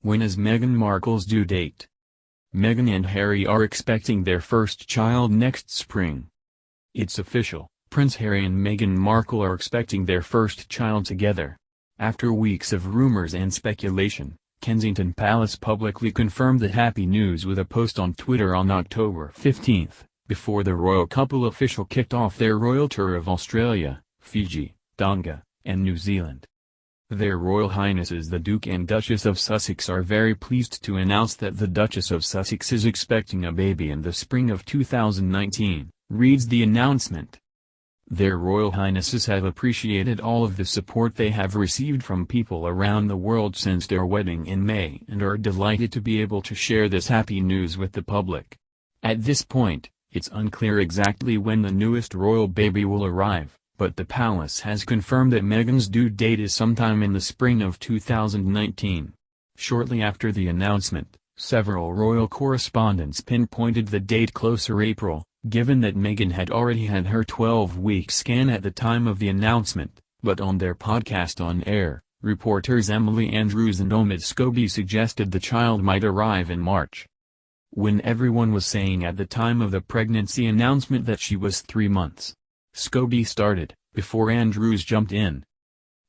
When is Meghan Markle's due date? Meghan and Harry are expecting their first child next spring. It's official, Prince Harry and Meghan Markle are expecting their first child together. After weeks of rumors and speculation, Kensington Palace publicly confirmed the happy news with a post on Twitter on October 15, before the royal couple officially kicked off their royal tour of Australia, Fiji, Tonga, and New Zealand. Their Royal Highnesses the Duke and Duchess of Sussex are very pleased to announce that the Duchess of Sussex is expecting a baby in the spring of 2019, reads the announcement. Their Royal Highnesses have appreciated all of the support they have received from people around the world since their wedding in May and are delighted to be able to share this happy news with the public. At this point, it's unclear exactly when the newest royal baby will arrive, but the palace has confirmed that Meghan's due date is sometime in the spring of 2019. Shortly after the announcement, several royal correspondents pinpointed the date closer April, given that Meghan had already had her 12-week scan at the time of the announcement, but on their podcast On Air, reporters Emily Andrews and Omid Scobie suggested the child might arrive in March. When everyone was saying at the time of the pregnancy announcement that she was 3 months, Scobie started, before Andrews jumped in.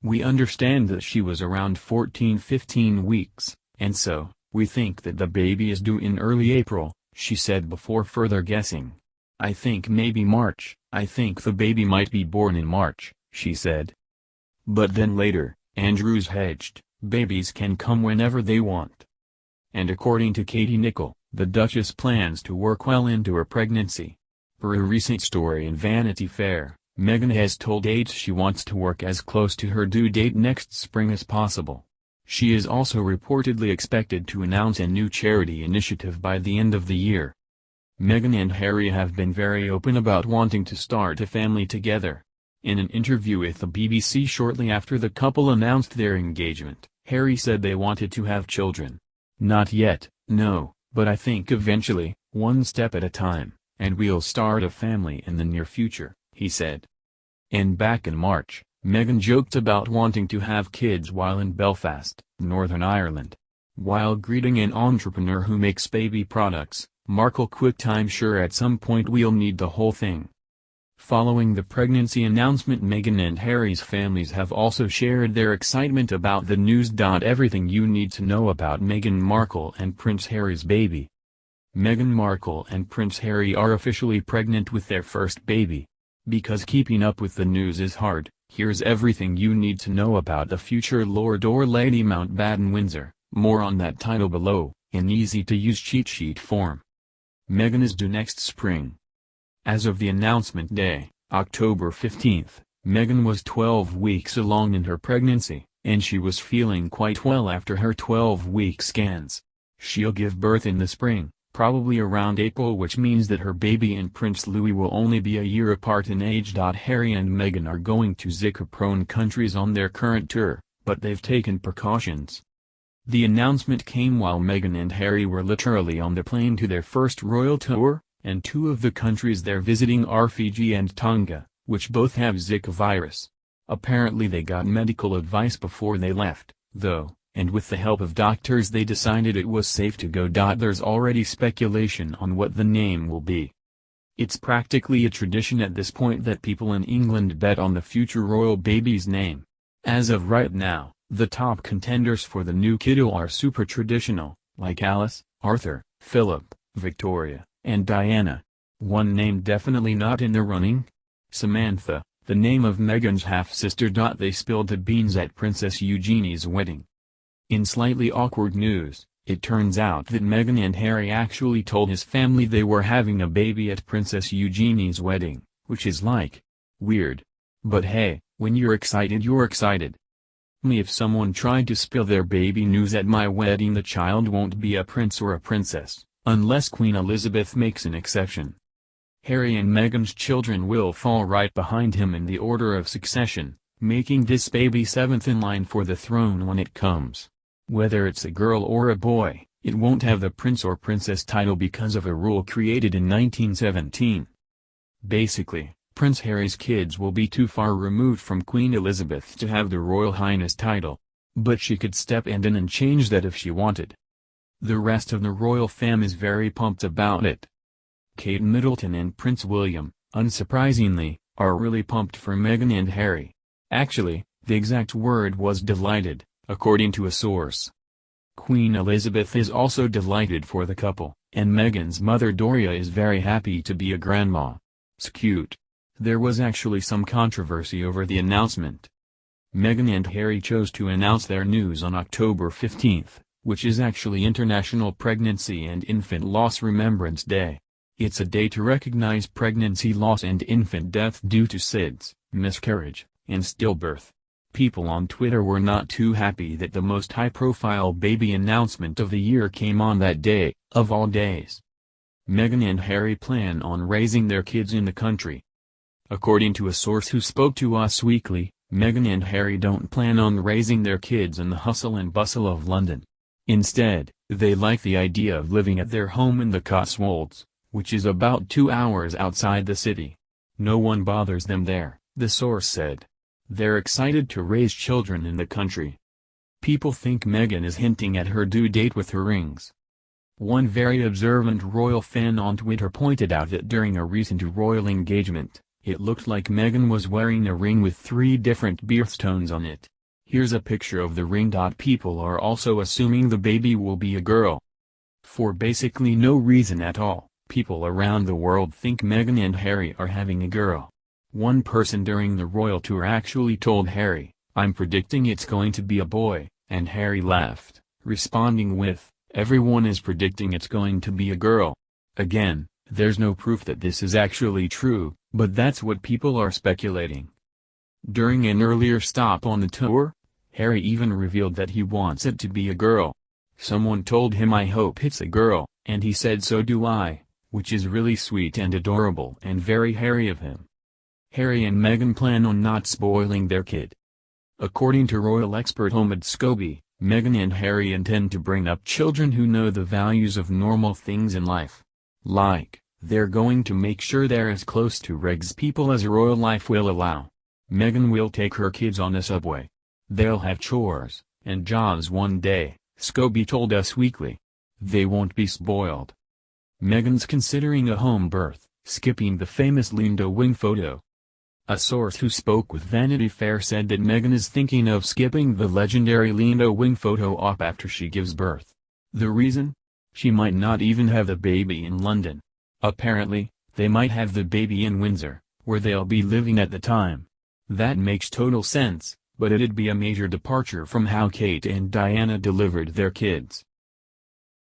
We understand that she was around 14-15 weeks, and so, we think that the baby is due in early April, she said before further guessing. I think maybe March, I think the baby might be born in March, she said. But then later, Andrews hedged, babies can come whenever they want. And according to Katie Nicholl, the Duchess plans to work well into her pregnancy. Per a recent story in Vanity Fair, Meghan has told aides she wants to work as close to her due date next spring as possible. She is also reportedly expected to announce a new charity initiative by the end of the year. Meghan and Harry have been very open about wanting to start a family together. In an interview with the BBC shortly after the couple announced their engagement, Harry said they wanted to have children. Not yet, no, but I think eventually, one step at a time, and we'll start a family in the near future, he said. And back in March, Meghan joked about wanting to have kids while in Belfast, Northern Ireland. While greeting an entrepreneur who makes baby products, Markle quipped, "I'm sure at some point we'll need the whole thing." Following the pregnancy announcement, Meghan and Harry's families have also shared their excitement about the news. Everything you need to know about Meghan Markle and Prince Harry's baby. Meghan Markle and Prince Harry are officially pregnant with their first baby. Because keeping up with the news is hard, here's everything you need to know about the future Lord or Lady Mountbatten-Windsor, more on that title below, in easy-to-use cheat sheet form. Meghan is due next spring. As of the announcement day, October 15, Meghan was 12 weeks along in her pregnancy, and she was feeling quite well after her 12-week scans. She'll give birth in the spring, probably around April, which means that her baby and Prince Louis will only be a year apart in age. Harry and Meghan are going to Zika-prone countries on their current tour, but they've taken precautions. The announcement came while Meghan and Harry were literally on the plane to their first royal tour, and two of the countries they're visiting are Fiji and Tonga, which both have Zika virus. Apparently they got medical advice before they left, though, and with the help of doctors they decided it was safe to go. There's already speculation on what the name will be. It's practically a tradition at this point that people in England bet on the future royal baby's name. As of right now, the top contenders for the new kiddo are super traditional, like Alice, Arthur, Philip, Victoria, and Diana. One name definitely not in the running? Samantha, the name of Meghan's half-sister. They spilled the beans at Princess Eugenie's wedding. In slightly awkward news, it turns out that Meghan and Harry actually told his family they were having a baby at Princess Eugenie's wedding, which is weird. But hey, when you're excited, you're excited. If someone tried to spill their baby news at my wedding, the child won't be a prince or a princess, unless Queen Elizabeth makes an exception. Harry and Meghan's children will fall right behind him in the order of succession, making this baby seventh in line for the throne when it comes. Whether it's a girl or a boy, it won't have the prince or princess title because of a rule created in 1917. Basically, Prince Harry's kids will be too far removed from Queen Elizabeth to have the Royal Highness title. but she could step in and change that if she wanted. The rest of the royal fam is very pumped about it. Kate Middleton and Prince William, unsurprisingly, are really pumped for Meghan and Harry. Actually, the exact word was delighted, according to a source. Queen Elizabeth is also delighted for the couple, and Meghan's mother Doria is very happy to be a grandma. It's cute. There was actually some controversy over the announcement. Meghan and Harry chose to announce their news on October 15, which is actually International Pregnancy and Infant Loss Remembrance Day. It's a day to recognize pregnancy loss and infant death due to SIDS, miscarriage, and stillbirth. People on Twitter were not too happy that the most high-profile baby announcement of the year came on that day, of all days. Meghan and Harry plan on raising their kids in the country. According to a source who spoke to Us Weekly, Meghan and Harry don't plan on raising their kids in the hustle and bustle of London. Instead, they like the idea of living at their home in the Cotswolds, which is about 2 hours outside the city. No one bothers them there, the source said. They're excited to raise children in the country. People think Meghan is hinting at her due date with her rings. One very observant royal fan on Twitter pointed out that during a recent royal engagement, it looked like Meghan was wearing a ring with 3 different birthstones on it. Here's a picture of the ring. People are also assuming the baby will be a girl. For basically no reason at all, people around the world think Meghan and Harry are having a girl. One person during the royal tour actually told Harry, "I'm predicting it's going to be a boy," and Harry laughed, responding with, "Everyone is predicting it's going to be a girl." Again, there's no proof that this is actually true, but that's what people are speculating. During an earlier stop on the tour, Harry even revealed that he wants it to be a girl. Someone told him, "I hope it's a girl," and he said, "So do I," which is really sweet and adorable and very Harry of him. Harry and Meghan plan on not spoiling their kid. According to royal expert Omid Scobie, Meghan and Harry intend to bring up children who know the values of normal things in life. Like, they're going to make sure they're as close to regs people as royal life will allow. Meghan will take her kids on a subway. They'll have chores and jobs one day, Scobie told Us Weekly. They won't be spoiled. Meghan's considering a home birth, skipping the famous Linda wing photo. A source who spoke with Vanity Fair said that Meghan is thinking of skipping the legendary Linda wing photo op after she gives birth. The reason? She might not even have the baby in London. Apparently, they might have the baby in Windsor, where they'll be living at the time. That makes total sense, but it'd be a major departure from how Kate and Diana delivered their kids.